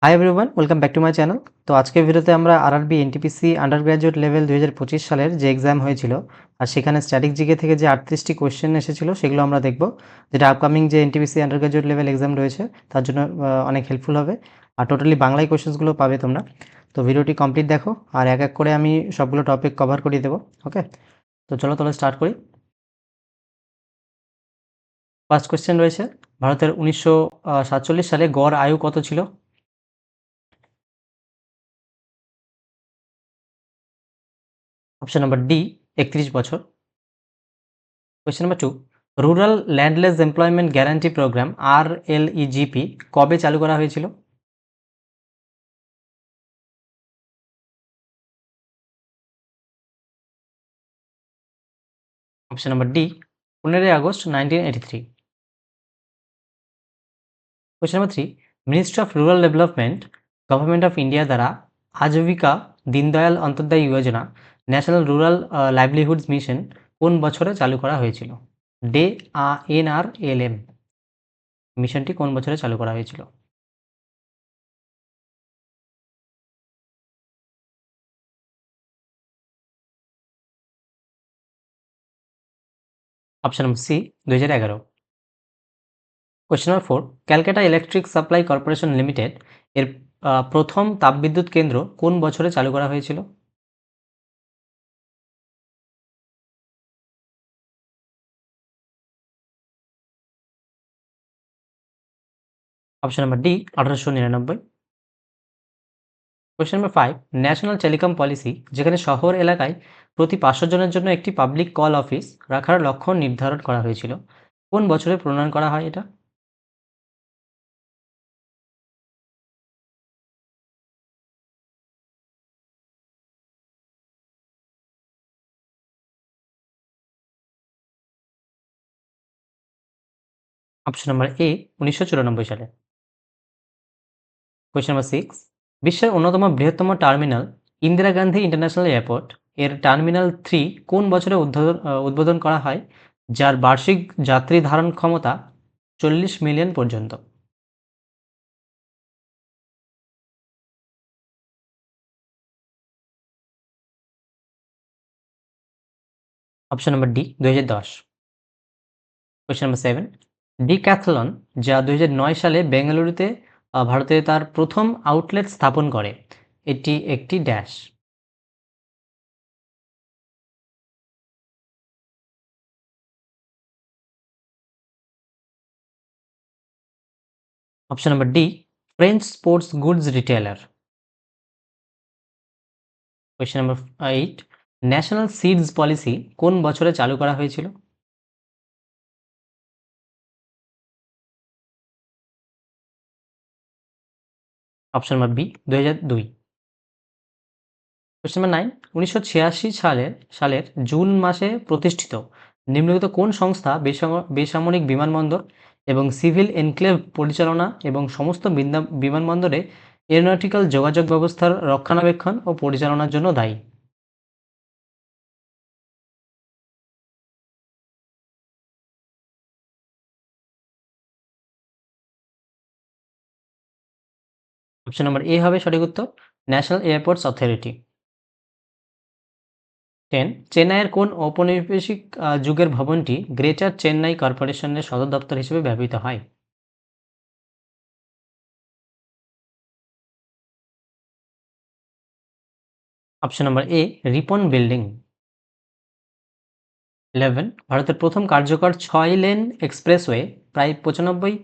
Hi everyone, welcome back to my channel. তো আজকের ভিডিওতে আমরা RRB NTPC under graduate level ২০২৫ সালের যে এক্সাম হয়েছিল আর সেখানে স্ট্যাটিক জিকে থেকে যে ৩৮টি কোয়েশ্চেন এসেছিল সেগুলো আমরা দেখব, যেটা আপকামিং যে NTPC under graduate level exam রয়েছে তার জন্য অনেক হেল্পফুল হবে। আর টোটালি বাংলায় কোয়েশ্চেন্সগুলো পাবে তোমরা। তো ভিডিওটি কমপ্লিট দেখো আর এক এক করে আমি সবগুলো টপিক কভার করিয়ে দেবো। ওকে, তো চলো তাহলে স্টার্ট করি। ফার্স্ট কোয়েশ্চেন রয়েছে, ভারতের ১৯৪৭ সালে গড় আয়ু কত ছিল? অপশন নাম্বার ডি ৩১ বছর। Question number 2, rural landless employment guarantee program RLEGP কবে চালু করা হয়েছিল? Option number D 15 August 1983। Question number 3, ministry of rural development government of India দ্বারা Aajeevika Deendayal Antyodaya Yojana national rural livelihoods mission কোন বছরে চালু করা হয়েছিল? ডে NRLM মিশনটি কোন বছরে চালু করা হয়েছিল? Option number C 2011। Question number 4, Calcutta electric supply corporation limited এর প্রথম তাপবিদ্যুৎ কেন্দ্র কোন বছরে চালু করা হয়েছিল? Option number D 1899। Question number 5, national telecom policy যেখানে শহর এলাকায় প্রতি 500 জনের জন্য একটি পাবলিক কল অফিস রাখার লক্ষ্য নির্ধারণ করা হয়েছিল, কোন বছরে প্রণয়ন করা হয় এটা? অপশন নাম্বার এ 1994 সালে। কোয়েশ্চেন নাম্বার 6, বিশ্বের অন্যতম বৃহত্তম terminal Indira Gandhi international airport এর টার্মিনাল 3 কোন বছরে উদ্বোধন করা হয়, যার বার্ষিক যাত্রী ধারণ ক্ষমতা 40 মিলিয়ন পর্যন্ত? Option number D 2010। Question number 7, decathlon যা 2009 সালে বেঙ্গালুরুতে ভারতে তার প্রথম আউটলেট স্থাপন করে, এটি একটি dash. Option number D French sports goods retailer. Question number 8, national seeds policy কোন বছরে চালু করা হয়েছিল? Option number B 2002। Question number 9, 1986 সালের জুন মাসে প্রতিষ্ঠিত নিম্নলিখিত কোন সংস্থা বেসামরিক বিমানবন্দর এবং সিভিল এনক্লেভ পরিচালনা এবং সমস্ত বিমানবন্দরে এরোনটিক্যাল যোগাযোগ ব্যবস্থার রক্ষণাবেক্ষণ ও পরিচালনার জন্য দায়ী? অপশন নাম্বার এ হবে সঠিক উত্তর, ন্যাশনাল এয়ারপোর্টস অথরিটি। 10, চেন্নাইয়ের কোন ঔপনিবেশিক যুগের ভবনটি গ্রেটার চেন্নাই কর্পোরেশনের সদর দপ্তর হিসেবে ব্যবহৃত হয়? অপশন নাম্বার এ রিপন বিল্ডিং। 11, ভারতের প্রথম কার্যকর 6 লেন এক্সপ্রেসওয়ে প্রায় 95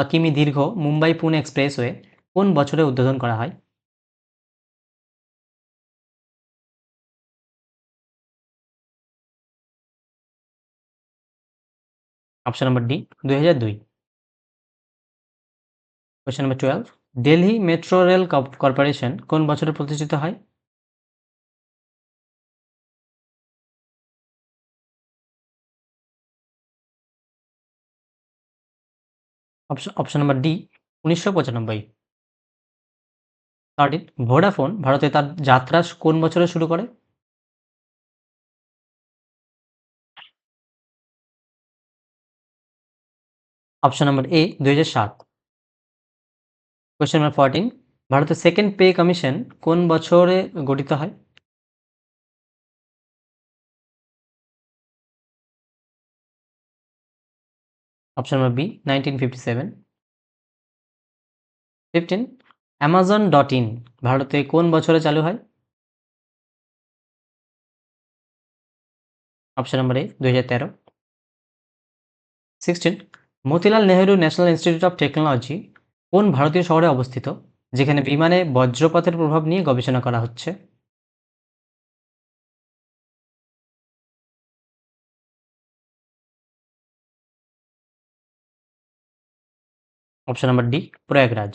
কিমি দীর্ঘ মুম্বাই পুনে এক্সপ্রেসওয়ে কোন বছরে উদ্বোধন করা হয়? Option number D 2002। Question number 12, Delhi metro rail corporation কোন বছরে প্রতিষ্ঠিত হয়? Option number D 1995। 13, ভোডাফোন ভারতে তার যাত্রা কোন বছরে শুরু করে? অপশন নাম্বার এ 2007। কোয়েশ্চেন নাম্বার 14, ভারতের সেকেন্ড পে কমিশন কোন বছরে গঠিত হয়? Option number B 1957। 15 Amazon.in ভারতে কোন বছরে চালু হয়? Option number A 2013। 16 Motilal Nehru national institute of technology কোন ভারতীয় শহরে অবস্থিত, যেখানে বিমানে বজ্রপাতের প্রভাব নিয়ে গবেষণা করা হচ্ছে? Option number D Prayagraj.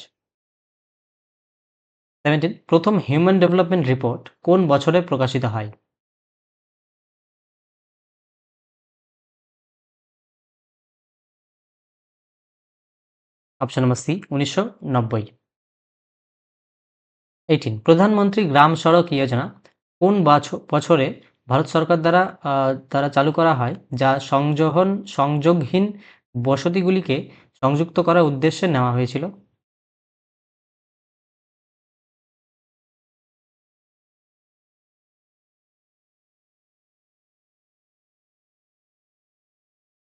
17 প্রথম হিউম্যান ডেভেলপমেন্ট রিপোর্ট কোন বছরে প্রকাশিত হয়? Option number C 1990। 18 প্রধানমন্ত্রী গ্রাম সড়ক যোজনা কোন বছরে ভারত সরকার দ্বারা চালু করা হয়, যা সংযোগহীন বসতিগুলিকে সংযুক্ত করার উদ্দেশ্যে নেওয়া হয়েছিল?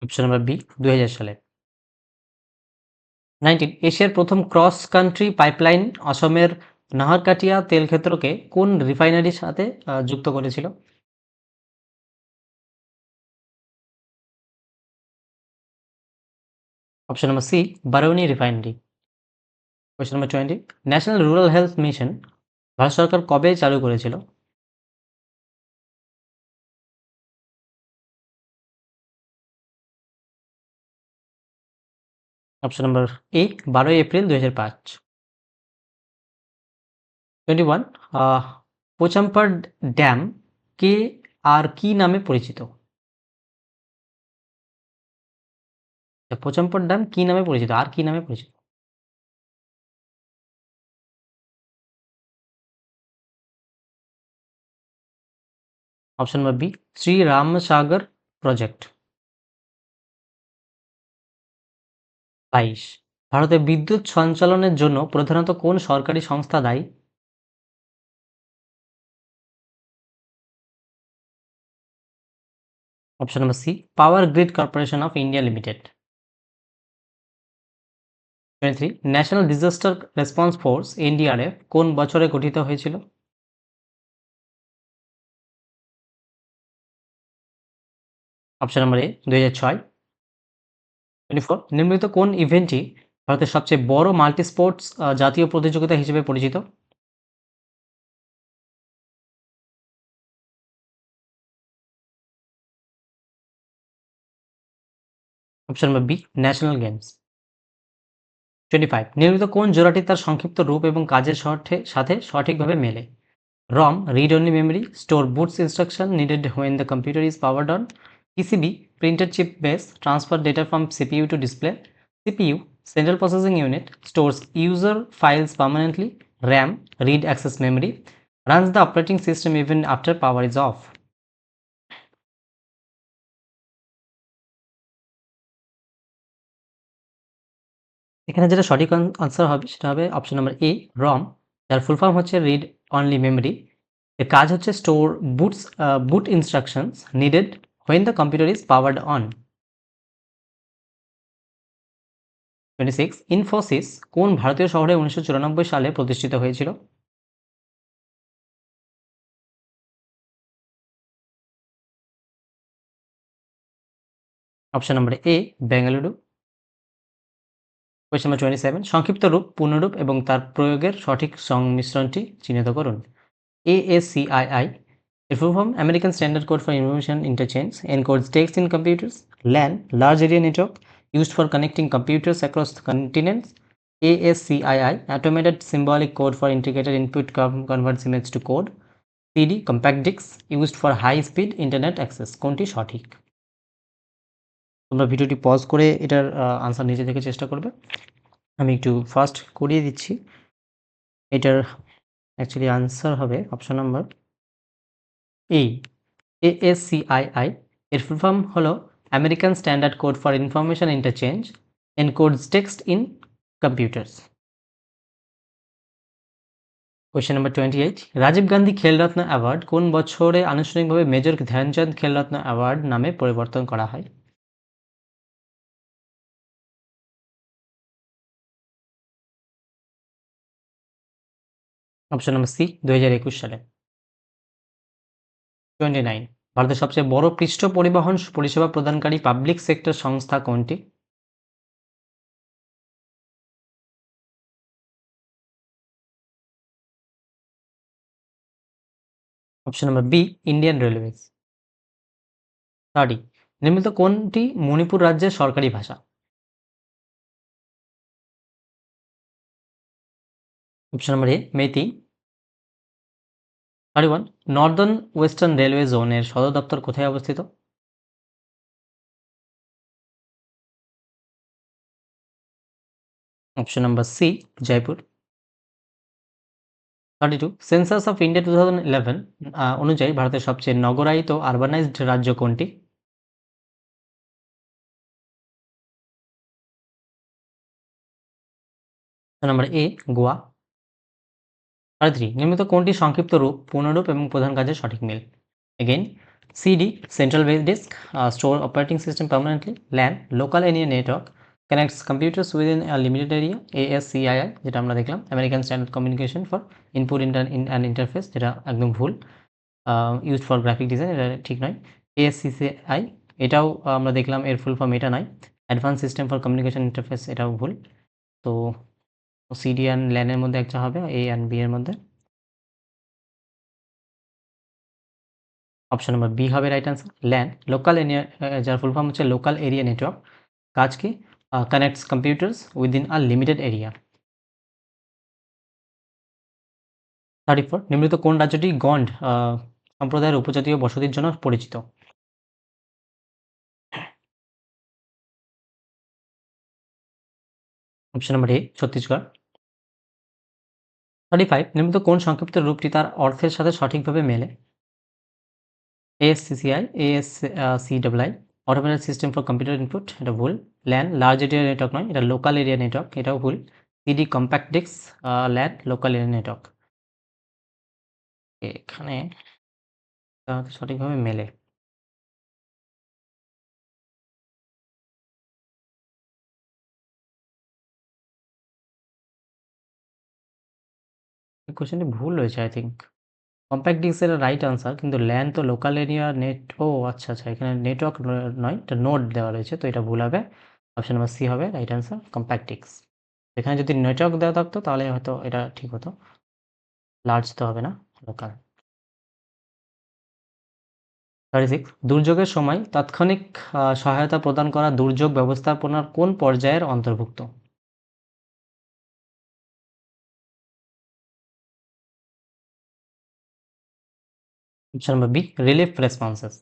অপশন নম্বর বি 2000 সালে। 19 এশিয়ার প্রথম ক্রস কান্ট্রি পাইপলাইন অসমের নাহারকাটিয়া তেল ক্ষেত্রকে কোন রিফাইনারির সাথে যুক্ত করেছিল? Option number C Barauni refinery. Question number 20 national rural health mission Bharat সরকার কবে চালু করেছিল? Option number A 12 April 2005। 21 Pochampad dam কে আর কি নামে পরিচিত? পোচাম্পাড় ড্যাম কি নামে পরিচিত, আর কি নামে পরিচিত? Option number B Shri Ramsagar project. 22 ভারতে বিদ্যুৎ সঞ্চালনের জন্য প্রধানত কোন সরকারি সংস্থা দায়ী? Option number C power grid corporation of India limited. 23 national disaster response force NDRF কোন বছরে গঠিত হয়েছিল? অপশন নম্বর এ 2006। 24 নিম্নলিখিত কোন ইভেন্টটি ভারতের সবচেয়ে বড় মাল্টি স্পোর্টস জাতীয় প্রতিযোগিতা হিসেবে পরিচিত? Option number B national games. 25 নিম্নলিখিত কোন জোড়াটি তার সংক্ষিপ্ত রূপ এবং কাজের সাথে সঠিকভাবে মেলে? ROM read only memory, store boots instruction needed when the computer is powered on. PCB printed chip base transfer data from CPU to display. CPU central processing unit stores user files permanently. RAM read access memory runs the operating system even after power is off. এখানে যেটা সঠিক answer হবে সেটা হবে option number এ রম, যার full form হচ্ছে read only memory. এর কাজ হচ্ছে store boot instructions needed when the computer is powered on. 26 Infosys কোন ভারতীয় শহরে 1994 সালে প্রতিষ্ঠিত হয়েছিল? অপশন নাম্বার এ বেঙ্গালুরু। কোয়েশ্চন নাম্বার 27 সংক্ষিপ্ত রূপ, পূর্ণরূপ এবং তার প্রয়োগের সঠিক সংমিশ্রণটি চিহ্নিত করুন। ASCII এর full form American Standard Code for Information Interchange encodes text in computers. LAN large area network used for connecting computers across continents. ASCII automated symbolic code for integrated input converts image to code. CD compact discs used for high speed internet access। কোনটি সঠিক? তোমরা ভিডিওটি pause করে এটার answer নিজে থেকে চেষ্টা করবে। আমি একটু ফাস্ট করিয়ে দিচ্ছি। এটার অ্যাকচুয়ালি আনসার হবে অপশন নাম্বার এ ASCII এর ফুল ফর্ম হলো American standard code for information interchange encodes text in computers. Question number 28, Rajiv Gandhi Khel Ratna কোন বছরে আনুষ্ঠানিকভাবে মেজর ধ্যানচাঁদ খেলরত্ন অ্যাওয়ার্ড নামে পরিবর্তন করা হয়? অপশন নাম্বার সি 2021 সালে। 29, ভারতের সবচেয়ে বড় পৃষ্ঠ পরিবহন পরিষেবা প্রদানকারী পাবলিক সেক্টর সংস্থা কোনটি? Option number B Indian railways. 30, নিম্নলিখিত কোনটি মণিপুর রাজ্যের সরকারি ভাষা? Option number A Meitei. 31, northern western railway জোনের সদর দপ্তর কোথায় অবস্থিত? Option number C Jaipur. 32, census of India 2011 অনুযায়ী ভারতের সবচেয়ে নগরায়িত আরবানাইজড রাজ্য কোনটি? অপশন নাম্বার এ গোয়া। 33, নিম্নলিখিত কোনটি সংক্ষিপ্ত রূপ, পূর্ণরূপ এবং প্রধান কাজের সঠিক মিল? Again, CD central base disk, store operating system permanently, LAN local area network, connects computers within a limited area, ASCII যেটা আমরা দেখলাম, American standard communication for input and interface যেটা একদম ভুল, ইউজ ফর গ্রাফিক ডিজাইন এটা ঠিক নয়, এএসসিসিআই এটাও আমরা দেখলাম এর ফুল ফর্ম এটা নয়, advance system for communication interface এটাও ভুল। তো সিডি অ্যান্ড ল্যানের মধ্যে একটা হবে, এ অ্যান্ড বি এর মধ্যে। অপশন নাম্বার বি হবে right answer. LAN local area, যার ফুল ফর্ম হচ্ছে লোকাল এরিয়া নেটওয়ার্ক, কাজ কি connects computers within a limited area. 34, নিম্নলিখিত কোন রাজ্যটি গন্ড সম্প্রদায়ের উপজাতীয় বসতির জন্য পরিচিত? অপশন নাম্বার এ ছত্তিশগড়। 35, নিম্নলিখিত কোন সংক্ষিপ্ত রূপটি তার অর্থের সাথে সঠিকভাবে মেলে? A S C C I, A S C I, automated system for computer input এটা ভুল। ল্যান লার্জ এরিয়া নেটওয়ার্ক নয়, এটা লোকাল এরিয়া নেটওয়ার্ক এটাও ভুল। CD compact disc, LAN local area network. এখানে সঠিকভাবে মেলে। কোশ্চেনটি ভুল হয়েছে আই থিঙ্ক। কম্প্যাক্ট ডিস্ক এর রাইট আনসার, কিন্তু ল্যান তো লোকাল এরিয়া নেট, ও আচ্ছা আচ্ছা, এখানে নেটওয়ার্ক নয়, এটা নোড দেওয়া রয়েছে, তো এটা ভুল হবে। অপশন নাম্বার সি হবে রাইট আনসার, কম্প্যাক্ট ডিস্ক। এখানে যদি নেটওয়ার্ক দেওয়া থাকতো তাহলে হয়তো এটা ঠিক হতো, লার্জ তো হবে না, লোকাল। 36, দুর্যোগের সময় তাৎক্ষণিক সহায়তা প্রদান করা দুর্যোগ ব্যবস্থাপনার কোন পর্যায়ের অন্তর্ভুক্ত? Option number B relief responses.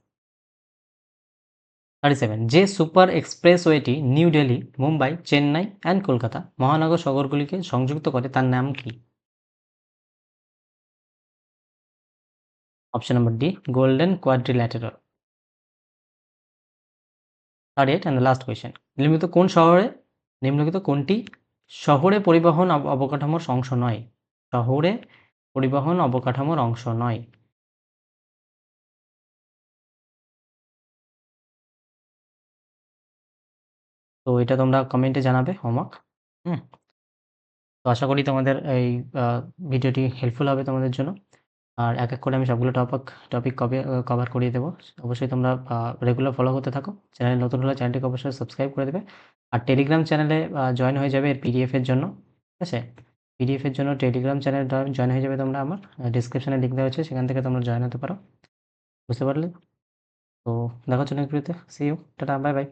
37, যে সুপার এক্সপ্রেসওয়েটি নিউ দিল্লি, মুম্বাই, চেন্নাই অ্যান্ড কলকাতা মহানগর শহরগুলিকে সংযুক্ত করে তার নাম কি? Option number D golden quadrilateral. 38 and the last question, নিম্নলিখিত কোনটি শহরে পরিবহন অবকাঠামোর অংশ নয়? শহরে পরিবহন অবকাঠামোর অংশ নয়। তো এটা তোমরা কমেন্টে জানাবে হোমওয়ার্ক। হুম, তো আশা করি তোমাদের এই ভিডিওটি হেল্পফুল হবে তোমাদের জন্য। আর এক এক করে আমি সবগুলো টপিক কভার করিয়ে দেবো। অবশ্যই তোমরা রেগুলার ফলো করতে থাকো। চ্যানেল নতুন হলে চ্যানেলটিকে অবশ্যই সাবস্ক্রাইব করে দেবে। আর টেলিগ্রাম চ্যানেলে জয়েন হয়ে যাবে এর পিডিএফের জন্য। ঠিক আছে? পিডিএফের জন্য টেলিগ্রাম চ্যানেল জয়েন হয়ে যাবে তোমরা আমার। ডেসক্রিপশনে লিঙ্ক দেওয়া হচ্ছে, সেখান থেকে তোমরা জয়েন হতে পারো। বুঝতে পারলে? তো দেখা হচ্ছে নেক্সট ভিডিওতে। See you. Tata, bye by.